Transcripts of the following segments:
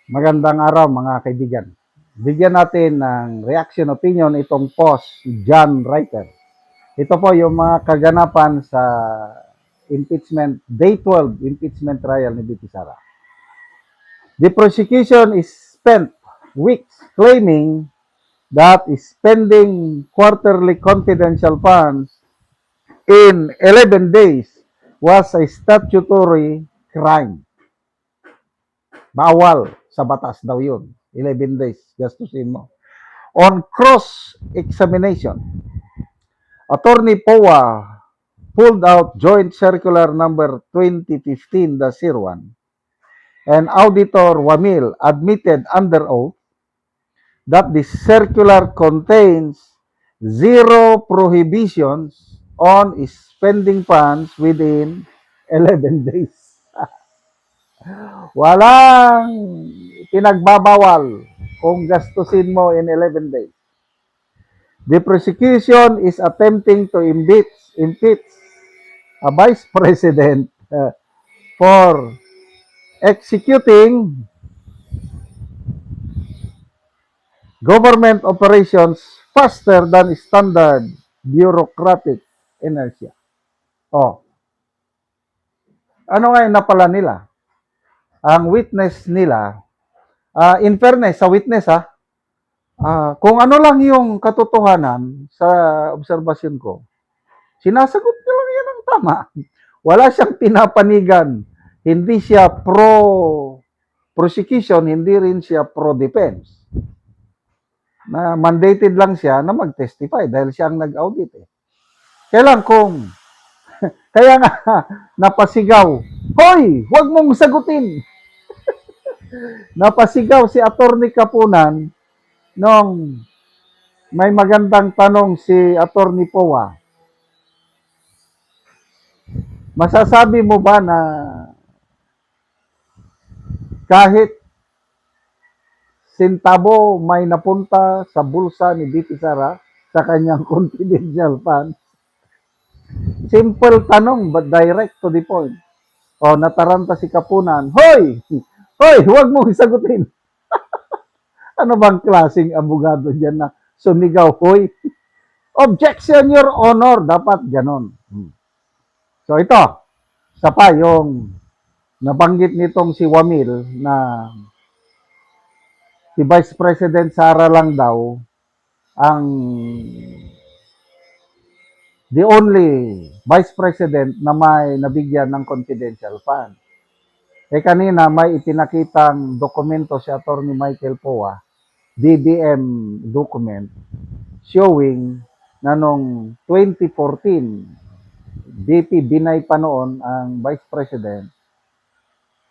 Magandang araw mga kaibigan. Bigyan natin ng reaction opinion itong post John Writer. Ito po yung mga kaganapan sa impeachment, day 12 impeachment trial ni BP Sara. The prosecution is spent weeks claiming that spending quarterly confidential funds in 11 days was a statutory crime. Bawal sa batas daw yun. 11 days, gastusin mo. On cross-examination, Attorney Powa pulled out Joint Circular number 2015-01 and Auditor Wamil admitted under oath that the circular contains zero prohibitions on spending funds within 11 days. Walang pinagbabawal kung gastusin mo in 11 days. The prosecution is attempting to impeach a vice president for executing government operations faster than standard bureaucratic inertia. Oh, ano nga yung napala nila? Ang witness nila, in fairness sa witness kung ano lang yung katotohanan sa obserbasyon ko, sinasagot niya lang yan ng tama. Wala siyang pinapanigan. Hindi siya pro-prosecution, hindi rin siya pro-defense. Na mandated lang siya na mag-testify dahil siya ang nag-audit eh. Kailan kung, kaya nga, napasigaw, hoy, huwag mong sagutin. Napasigaw si Attorney Kapunan nung may magandang tanong si Attorney Powa. Masasabi mo ba na kahit sintabo may napunta sa bulsa ni BP Sara sa kanyang confidential fund? Simple tanong but direct to the point. O nataranta si Kapunan, hoy! Hoy, huwag mo isagutin. Ano bang klaseng abogado dyan na sumigaw, hoy? Objection, Your Honor. Dapat ganon. So ito, isa pa yung nabanggit nitong si Wamil na si Vice President Sara lang daw ang the only Vice President na may nabigyan ng confidential fund. Kanina may ipinakitang dokumento si Attorney Michael Powa, DBM document, showing na noong 2014, BP Binay pa noon ang Vice President,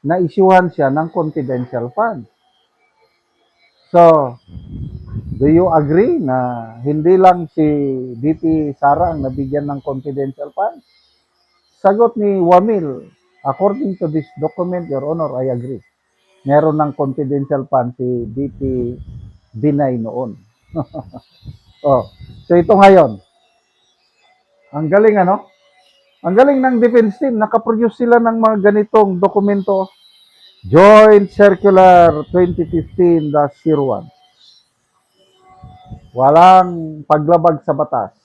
na isyuhan siya ng confidential fund. So, do you agree na hindi lang si BP Sara ang nabigyan ng confidential fund? Sagot ni Wamil, according to this document, Your Honor, I agree. Meron ng confidential fund si BP Binay noon. Oh, so ito ngayon. Ang galing ano? Ang galing ng defense team. Nakaproduce sila ng mga ganitong dokumento. Joint Circular 2015-01. Walang paglabag sa batas.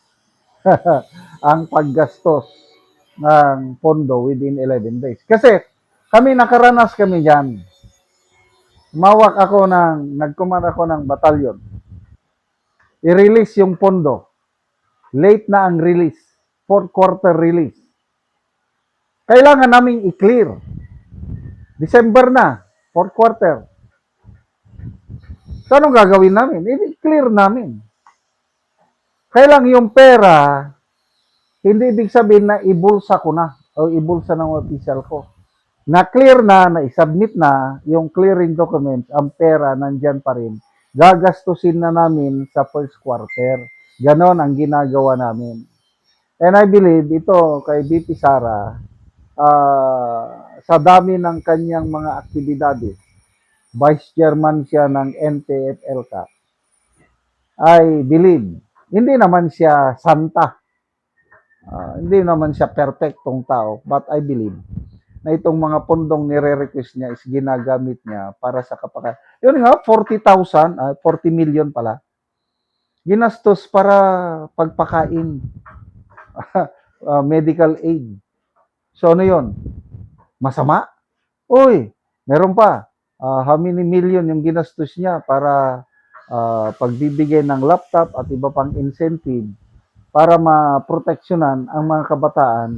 Ang paggastos ng pondo within 11 days. Kasi kami nakaranas kami dyan. Nag-command ako ng batalyon. I-release yung pondo. Late na ang release. Fourth quarter release. Kailangan naming i-clear. December na, fourth quarter. So, anong gagawin namin? I-clear namin. Kailang yung pera, hindi ibig sabihin na ibulsa ko na o ibulsa ng official ko. Na-clear na, na-submit na yung clearing documents, ang pera nandyan pa rin. Gagastusin na namin sa first quarter. Ganon ang ginagawa namin. And I believe ito kay BP Sara, sa dami ng kanyang mga aktibidades, Vice Chairman siya ng NTF-ELCA, I believe, hindi naman siya santa. Hindi naman siya perfectong tao, but I believe na itong mga pondong nire-request niya is ginagamit niya para sa Yun nga, 40,000, 40 million pala. Ginastos para pagpakain, medical aid. So ano yun? Masama? Uy, meron pa. How many million yung ginastos niya para pagbibigay ng laptop at iba pang incentive para maproteksyonan ang mga kabataan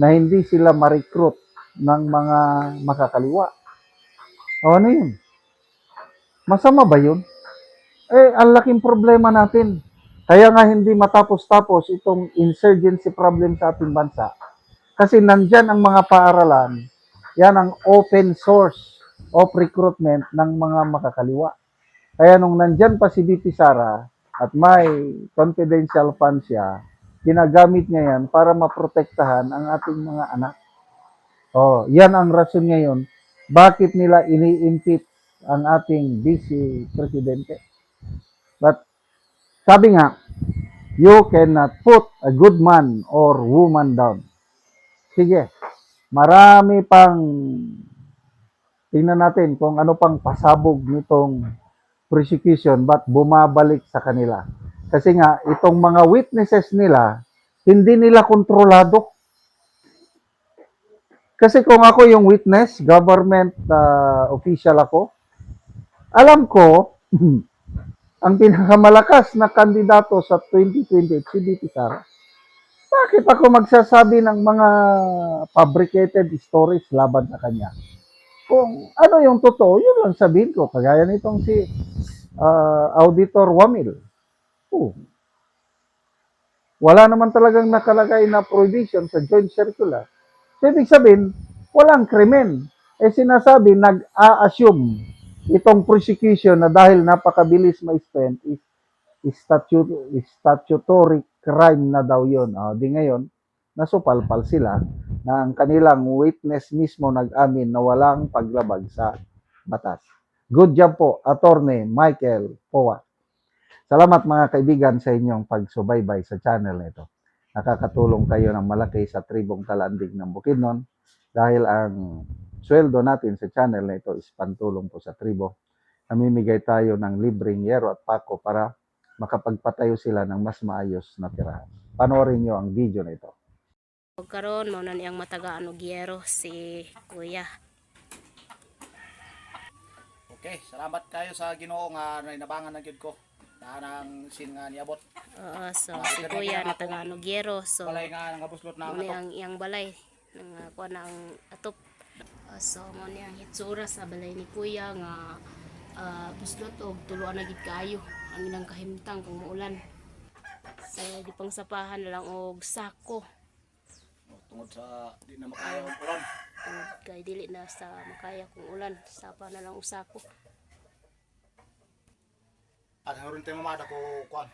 na hindi sila ma-recruit ng mga makakaliwa. O ano yun? Masama ba yun? Ang laking problema natin. Kaya nga hindi matapos-tapos itong insurgency problem sa ating bansa. Kasi nandyan ang mga paaralan, yan ang open source of recruitment ng mga makakaliwa. Kaya nung nandyan pa si VP Sara at may confidential fund siya, ginagamit niya yan para maprotektahan ang ating mga anak. Yan ang rason ngayon, bakit nila ini-impeach ang ating vice presidente. But sabi nga, you cannot put a good man or woman down. Sige, marami pang tingnan natin kung ano pang pasabog nitong prosecution but bumabalik sa kanila. Kasi nga, itong mga witnesses nila, hindi nila kontrolado. Kasi kung ako yung witness, government official ako, alam ko, ang pinakamalakas na kandidato sa 2028, si VP Sara. Bakit ako magsasabi ng mga fabricated stories laban sa kanya? Kung ano yung totoo, yun lang sabihin ko. Kagaya nitong si Auditor Wamil. Wala naman talagang nakalagay na prohibition sa joint circular. So, ibig sabihin, walang krimen. Sinasabi, nag-a-assume itong prosecution na dahil napakabilis ma-spend is statutory crime na daw yun. Di ngayon, nasupalpal sila na ang kanilang witness mismo nag-amin na walang paglabag sa batas. Good job po, Attorney Michael Powa. Salamat mga kaibigan sa inyong pagsubaybay sa channel na ito. Nakakatulong kayo ng malaki sa tribong Talandig ng Bukidnon dahil ang sweldo natin sa channel na ito is pantulong po sa tribo. Namimigay tayo ng libreng yero at pako para makapagpatayo sila ng mas maayos na tirahan. Panoorin nyo ang video na ito. Karon mo na niyang matagaan og yero si Kuya. Okay, salamat kayo sa Ginoo nga nainabangan na gyud ko. Nang sin nga niabot. So si Kuya natagaan og yero. So Balay nga nangabuslot na mo ato. ang iyang balay nang kuha na ang atop. So mo ni ang hitsura sa balay ni Kuya nga buslot og tuluan na gid kaayo ang ilang kahimtang kung muulan. So di pang sapahan na lang og sako. Tungod sa di na makaya og ulan. Kay dili na sa makaya kung ulan, sapa na lang og sako. At haron tayo mamada ko kuan.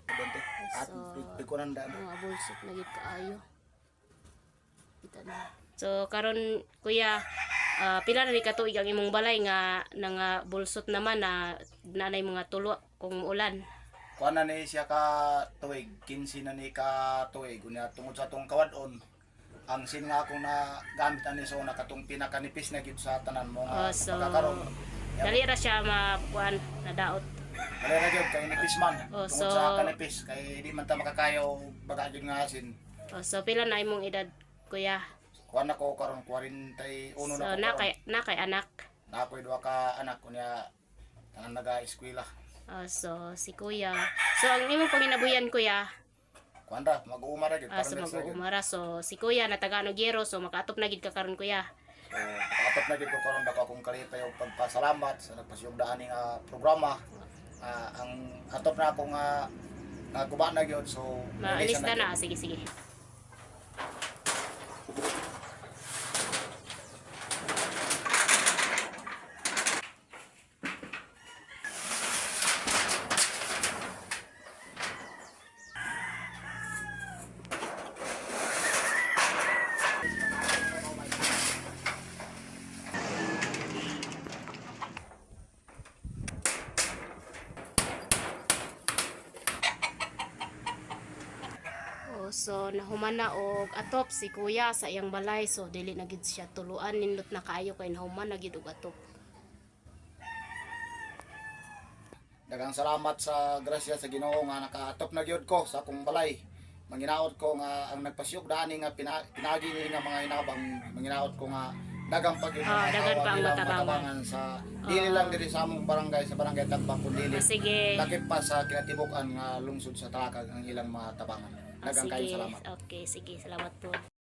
Bente. At So, bikunan da. mga bulsot na gid kaayo. Kita na. So karon Kuya, pila na ni ka tuig ang imong balay nga bulsot naman na nanay mga tulo kung ulan. Kuan na ni siya ka tuig, 15 na ni ka tuig unya tungod sa tong kawadon. Ang sin nga akong na gamit ani so nakatong pinakanipis na gid sa tanan mo nga So magkakaroon. dali ra siya makuan na daot. Dali ra gyud kay nipis man. Tungod So sa kanipis kay di man ta makakayo baga gyud nga asin. so pila na imong edad Kuya? Kuan ako karon 41 So na ko. na kay anak. Na ako'y duha ka anak kunya tangan naga-eskwela. So si Kuya. So ang imong panginabuhian Kuya, Kuan ra mag-uumara gyud so next na gyud. mag-uumara. So si Kuya natagaan og yero so makaatop na gid ka karon Kuya. So apat na gyud ko karon dako akong kalipay og pagpasalamat sa nagpasiyugdaan ning programa. Ang atop na ako nga naguba na gyud so Maalista na. Sige, sige. So nahumana og atop si kuya sa iyang balay, so dili na gid siya tuluan, nindot na kaayo kay nahuman na gid og atop. Daghang salamat sa grasya sa Ginoo nga nakaatop na gyud ko sa akong balay. Manginaot ko nga ang nagpasyok dani nga pinagi ni nga mga hinabang, manginaot ko nga dagang pag dagan pa ang matabangan. sa dili lang diri sa among barangay, sa barangay Tagbang kundi Sige. lakip pa sa kinatibukan nga lungsod sa Talakag ang ilang mga tabangan. Dagang kayo Sige. salamat. Okay, sige. Salamat po.